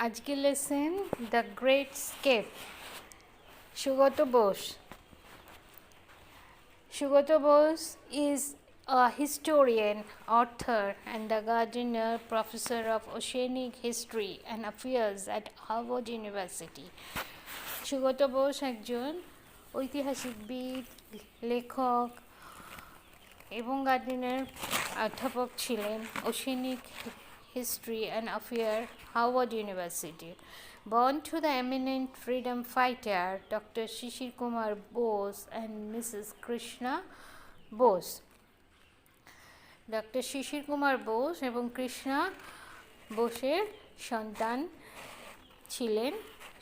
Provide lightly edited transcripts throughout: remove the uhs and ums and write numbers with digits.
আজকের lesson the great escape. Sugata Bose. Sugata Bose is a historian, author, and the Gardiner Professor of Oceanic History and Affairs at Harvard University. Sugata Bose একজন ঐতিহাসিকবিদ, লেখক এবং Gardiner অধ্যাপক ছিলেন oceanic history and affair, Harvard university. Born to the eminent freedom fighter Dr. Shishir Kumar Bose and Mrs. Krishna Bose. Doctor Shishir Kumar Bose এবং কৃষ্ণা বোসের সন্তান ছিলেন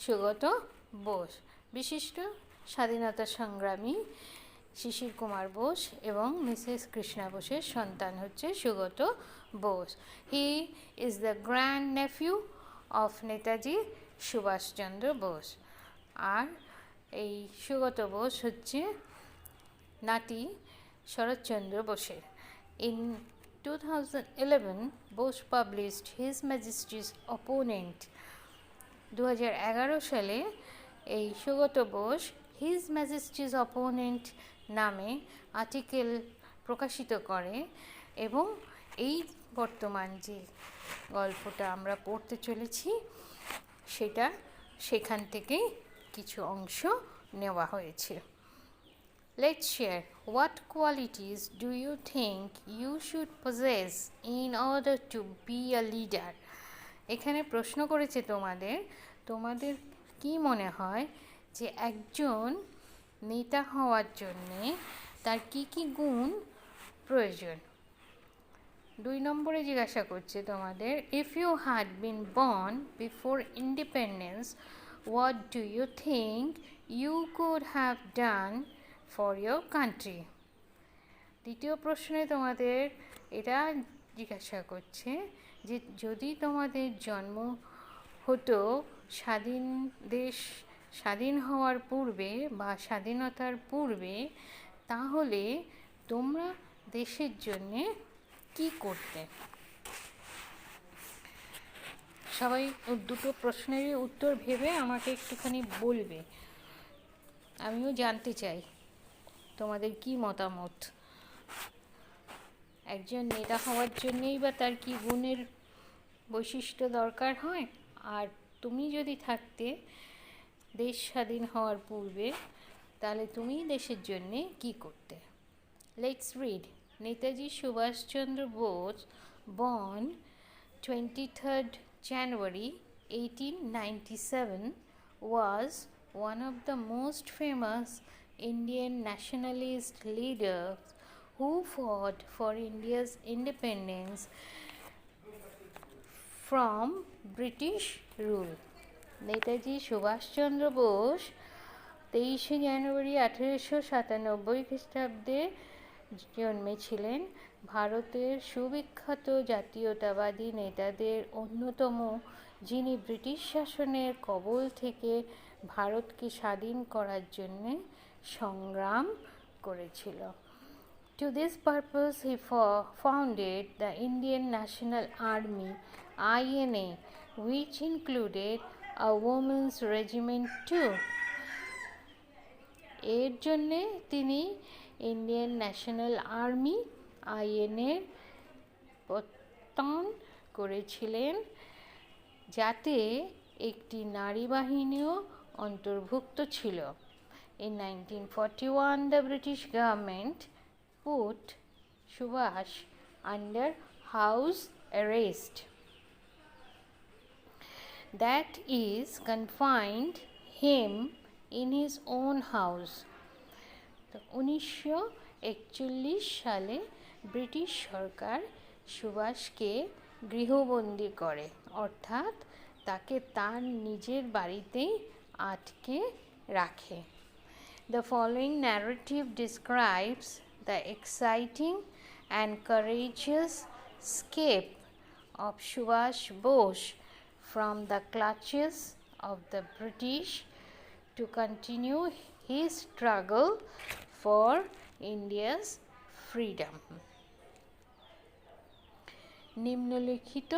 সুগত বোস। বিশিষ্ট স্বাধীনতা সংগ্রামী শিশির কুমার বোস এবং মিসেস কৃষ্ণা বোসের সন্তান হচ্ছে Sugata Bose. He is the grand nephew of Netaji Subhas Chandra Bose. আর এই সুগত বোস হচ্ছে নাতি শরৎচন্দ্র বোসের। In 2011, Bose published His Majesty's Opponent. 2011 সালে এই সুগত বোস হিজ ম্যাজেস্টিজ অপোনেন্ট নামে আর্টিকেল প্রকাশিত করে এবং এই বর্তমান যে গল্পটা আমরা পড়তে চলেছি সেটা সেখান থেকেই কিছু অংশ নেওয়া হয়েছে। Let's share. What qualities do you think you should possess in order to be a leader? এখানে প্রশ্ন করেছে তোমাদের কি মনে হয় যে একজন নেতা হওয়ার জন্যে তার কি কি গুণ প্রয়োজন? 2 নম্বরে জিজ্ঞাসা করছে তোমাদের, if you had been born before independence, what do you think you could have done for your country? দ্বিতীয় প্রশ্নে তোমাদের এটা জিজ্ঞাসা করছে যে যদি তোমাদের জন্ম হতো স্বাধীন হওয়ার পূর্বে বা স্বাধীনতার পূর্বে, তাহলে তোমরা দেশের জন্যে কি করতে? সবাই দুটো প্রশ্নেরই উত্তর ভেবে আমাকে একটুখানি বলবে, আমিও জানতে চাই তোমাদের কি মতামত। একজন নেতা হওয়ার জন্যেই বা তার কি গুণের বৈশিষ্ট্য দরকার হয়, আর তুমি যদি থাকতে দেশ স্বাধীন হওয়ার পূর্বে, তাহলে তুমি দেশের জন্যে কি করতে? Let's read. Netaji Subhas Chandra Bose, born 23rd January 1897, was one of the most famous Indian nationalist leaders who fought for India's independence from British rule. Netaji Subhas Chandra Bose 23শে জানুয়ারি 1897 খ্রিস্টাব্দে জন্মেছিলেন। ভারতের সুবিখ্যাত জাতীয়তাবাদী নেতাদের অন্যতম, যিনি ব্রিটিশ শাসনের কবল থেকে ভারতকে স্বাধীন করার জন্যে সংগ্রাম করেছিল। To this purpose, he founded the Indian National Army, INA, which included a women's regiment too. এর জন্যে তিনি ইন্ডিয়ান ন্যাশনাল আর্মি INA প্রত্যয়ন করেছিলেন, যাতে একটি নারী বাহিনীও অন্তর্ভুক্ত ছিল। In 1941, the British government put Subhash under house arrest, that is, confined him in his own house. 1941 সালে ব্রিটিশ সরকার সুভাষকে গৃহবন্দী করে, অর্থাৎ তাকে তার নিজের বাড়িতেই আটকে রাখে। The following narrative describes the exciting and courageous escape of Subhash Bose from the clutches of the British to continue his struggle for India's freedom. নিম্নলিখিত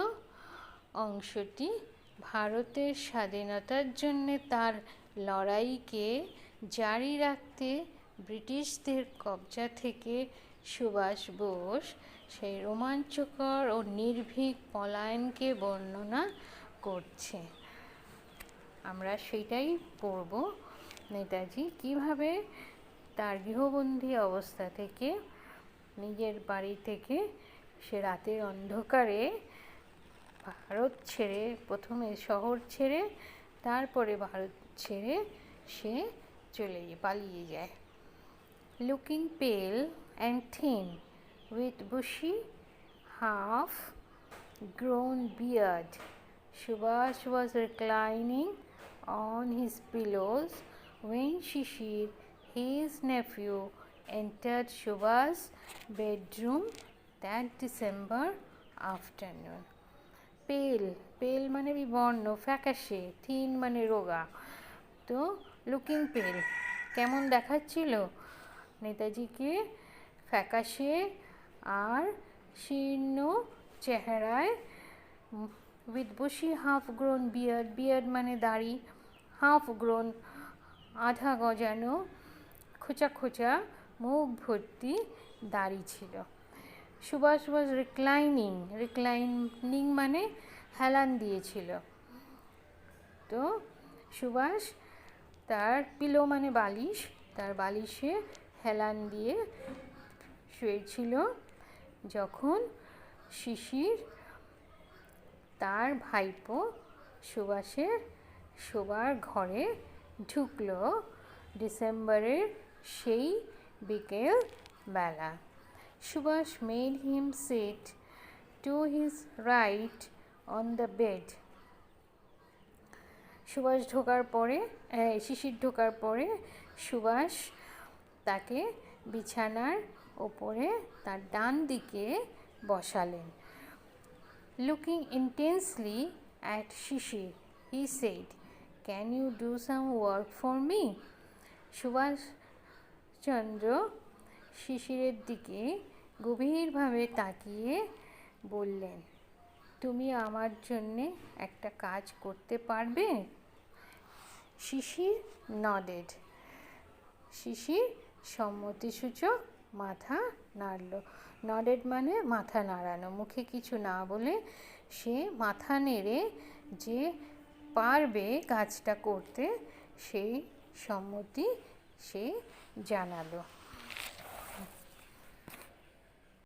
অংশটি ভারতের স্বাধীনতার জন্যে তার লড়াইকে জারি রাখতে ব্রিটিশদের কবজা থেকে সুভাষ বোস সেই রোমাঞ্চকর ও নির্ভীক পলায়নকে বর্ণনা করছে। আমরা সেটাই পড়ব, নেতাজি কিভাবে তার গৃহবন্দী অবস্থা থেকে নিজের বাড়ি থেকে সে রাতের অন্ধকারে ভারত ছেড়ে, প্রথমে শহর ছেড়ে তারপরে ভারত ছেড়ে সে পালিয়ে যায়। লুকিং পেল and thin with bushy half grown beard, Subhash was reclining on his pillows when Shishir, his nephew, entered Subhash's bedroom that December afternoon. পেল মানে বিবর্ণ, ফ্যাকাশে, থিন মানে রোগা। তো লুকিং পেল কেমন দেখাচ্ছিল নেতাজিকে? ফ্যাকাশে আর শীর্ণ চেহারায়, with bushy half grown beard মানে দাড়ি, হাফ গ্রোন আধা গজানো, খোঁচা খোঁচা মুখ ভর্তি দাড়ি ছিল। সুভাষ ওয়াজ রিক্লাইনিং মানে হেলান দিয়েছিল। তো সুভাষ তার পিলো মানে বালিশ, তার বালিশে হেলান দিয়ে শুয়েছিল যখন শিশির তার ভাইপো সুভাষের শোবার ঘরে ঢুকলো ডিসেম্বরের সেই বিকেল বেলা। Subhash made him sit to his right on the bed. শিশির ঢোকার পরে সুভাষ তাকে বিছানার ওপরে তার ডান দিকে বসালেন। Looking intensely at Shishir, he said, "Can you do some work for me?" Subhash Chandra শিশিরের দিকে গভীরভাবে তাকিয়ে বললেন, তুমি আমার জন্যে একটা কাজ করতে পারবে? শিশির নডেড। শিশির সম্মতিসূচক মাথা নাড়ল। নডেড মানে মাথা নাড়ানো, মুখে কিছু না বলে সে মাথা নেড়ে যে পারবে কাজটা করতে সেই সম্মতি সে জানালো।